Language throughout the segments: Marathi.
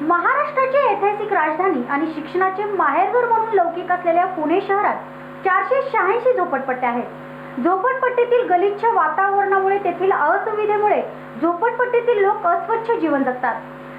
महाराष्ट्राची ऐतिहासिक राजधानी आणि शिक्षणाचे माहेरघर म्हणून लौकिक असलेल्या पुणे शहरात 486 झोपडपट्ट्या आहेत। झोपडपट्टीतील गलिच्छ वातावरणामुळे तेथील असुविधेमुळे झोपडपट्टीतील लोक अस्वच्छ जीवन जगतात।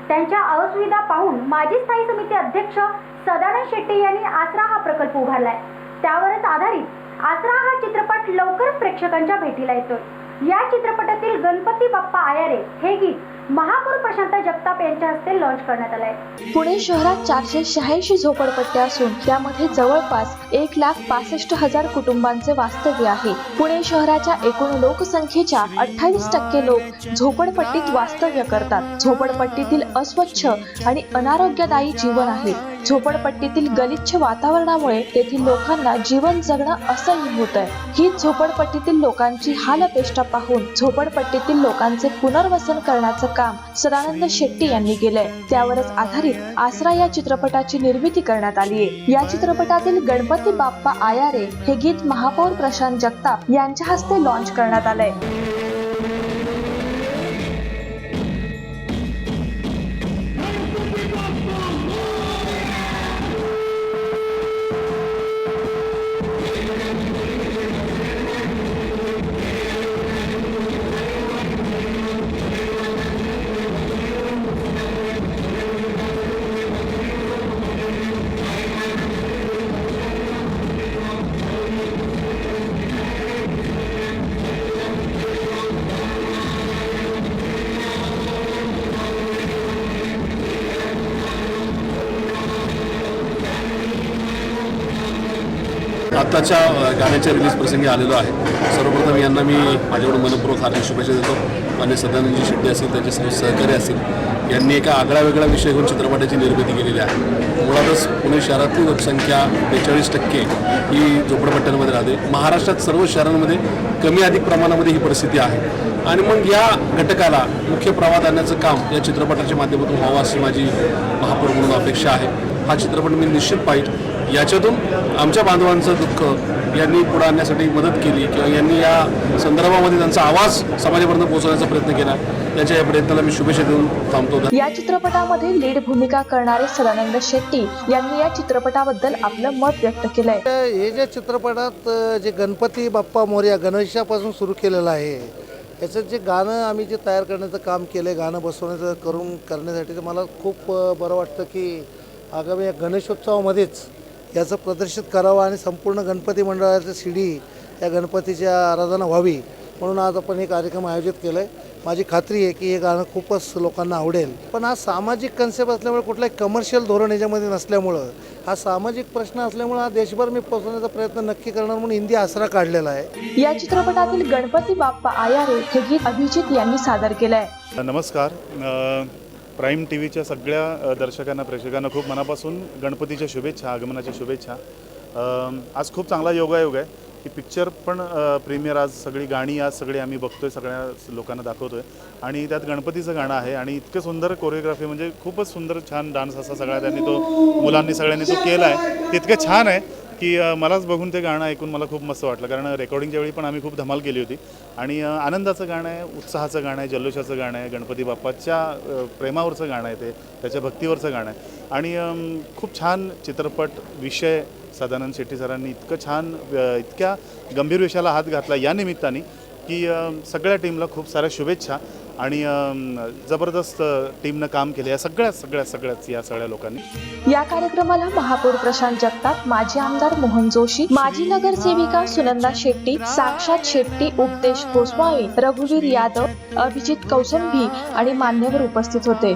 त्यांच्या असुविधा पाहून माजी स्थायी समिती अध्यक्ष सदानंद शेट्टी यांनी आसरा हा प्रकल्प उभारलाय। त्यावरच आधारित आसरा हा चित्रपट लवकरच प्रेक्षकांच्या भेटीला येतोय। या चित्रपटातील गणपती बाप्पा आयारे हे गीत महापौर प्रशांत जगताप यांच्या हस्ते लॉन्च करण्यात आले। पुणे शहरात 486 झोपडपट्ट्या असून त्यामध्ये जवळपास 1,65,000 कुटुंबांचे वास्तव्य आहे। पुणे शहराच्या एकूण लोकसंख्येच्या 28% लोक झोपडपट्टीत वास्तव्य करतात। झोपडपट्टीतील अस्वच्छ आणि अनारोग्यदायी जीवन आहे। झोपडपट्टीतील गलिच्छ वातावरणामुळे तेथील लोकांना जीवन जगणं असह्य होत आहे। ही झोपडपट्टीतील लोकांची हालअपेष्टा पाहून झोपडपट्टीतील लोकांचे पुनर्वसन करण्याचं काम सदानंद शेट्टी यांनी केलंय। त्यावरच आधारित आसरा या चित्रपटाची निर्मिती करण्यात आली आहे। या चित्रपटातील गणपती बाप्पा आयारे हे गीत महापौर प्रशांत जगताप यांच्या हस्ते लॉन्च करण्यात आलंय। आत्ताच्या गाण्याच्या रिलीज प्रसंगी आलेलो आहे। सर्वप्रथम यांना मी माझ्याकडून मनपूर्वक हार्दिक शुभेच्छा देतो आणि सदानंदजी शेट्टी असतील, त्यांचे सर्व सहकारी असतील, यांनी एका आगळा वेगळा विषय घेऊन चित्रपटाची निर्मिती केलेली आहे। मुळातच पुणे शहरातली लोकसंख्या 42% ही झोपडपट्ट्यांमध्ये राहते। महाराष्ट्रात सर्व शहरांमध्ये कमी अधिक प्रमाणामध्ये ही परिस्थिती आहे आणि मग या घटकाला मुख्य प्रवाहात आणण्याचं काम या चित्रपटाच्या माध्यमातून व्हावं अशी माझी महापौर म्हणून अपेक्षा आहे। हा चित्रपट मी निश्चित पाहिजे। याच्यातून आमच्या बांधवांचं दुःख यांनी पुढे आणण्यासाठी मदत केली किंवा यांनी या संदर्भामध्ये त्यांचा आवाज समाजापर्यंत पोहोचवण्याचा प्रयत्न केला, त्याच्या या प्रयत्नाला मी शुभेच्छा देऊन थांबतो। या चित्रपटामध्ये लीड भूमिका करणारे सदानंद शेट्टी यांनी या चित्रपटाबद्दल आपलं मत व्यक्त केलंय। हे जे चित्रपटात जे गणपती बाप्पा मोरया गणेशापासून सुरू केलेलं आहे, याचं जे गाणं आम्ही जे तयार करण्याचं काम केलं, गाणं बसवण्याचं करण्यासाठी मला खूप बरं वाटतं की आगामी या गणेशोत्सवामध्येच याचं प्रदर्शित करावं आणि संपूर्ण गणपती मंडळाचं सीडी या गणपतीच्या आराधना व्हावी म्हणून आज आपण हे कार्यक्रम आयोजित केलं आहे। माझी खात्री आहे की हे गाणं खूपच लोकांना आवडेल। पण हा सामाजिक कन्सेप्ट असल्यामुळे कुठलाही कमर्शियल धोरण याच्यामध्ये नसल्यामुळं, हा सामाजिक प्रश्न असल्यामुळे हा देशभर मी पोहोचवण्याचा प्रयत्न नक्की करणार म्हणून हिंदी आसरा काढलेला आहे। या चित्रपटातील गणपती बाप्पा आयारे हे गीत अभिजित यांनी सादर केलंय। नमस्कार, प्राईम टीव्हीच्या सगळ्या दर्शकांना प्रेक्षकांना खूप मनापासून गणपतीच्या शुभेच्छा, आगमनाच्या शुभेच्छा। आज खूप चांगला योगायोग आहे की पिक्चर पण प्रीमियर आज सगळी गाणी आज सगळी आम्ही बघतोय, सगळ्या लोकांना दाखवतोय आणि त्यात गणपतीचं गाणं आहे आणि इतकं सुंदर कोरिओग्राफी, म्हणजे खूपच सुंदर छान डान्स असा सगळा त्यांनी तो मुलांनी सगळ्यांनी तो केला आहे। इतकं छान आहे की मलाच बघून ते गाणं ऐकून मला खूप मस्त वाटलं, कारण रेकॉर्डिंगच्या वेळी पण आम्ही खूप धमाल केली होती आणि आनंदाचं गाणं आहे, उत्साहाचं गाणं आहे, जल्लोषाचं गाणं आहे, गणपती बाप्पाच्या प्रेमावरचं गाणं आहे, ते त्याच्या भक्तीवरचं गाणं आहे आणि खूप छान चित्रपट विषय सदानंद शेट्टी सरांनी इतकं छान इतक्या गंभीर विषयाला हात घातला या निमित्ताने की सगळ्या टीमला खूप साऱ्या शुभेच्छा आणि जबरदस्त टीमनं काम केलं या सगळ्याच या सगळ्या लोकांनी। या कार्यक्रमाला महापौर प्रशांत जगताप, माजी आमदार मोहन जोशी, माजी नगरसेविका सुनंदा शेट्टी, साक्षात शेट्टी, उपदेश गोस्वामी, रघुवीर यादव, अभिजित कौसंबी आणि मान्यवर उपस्थित होते।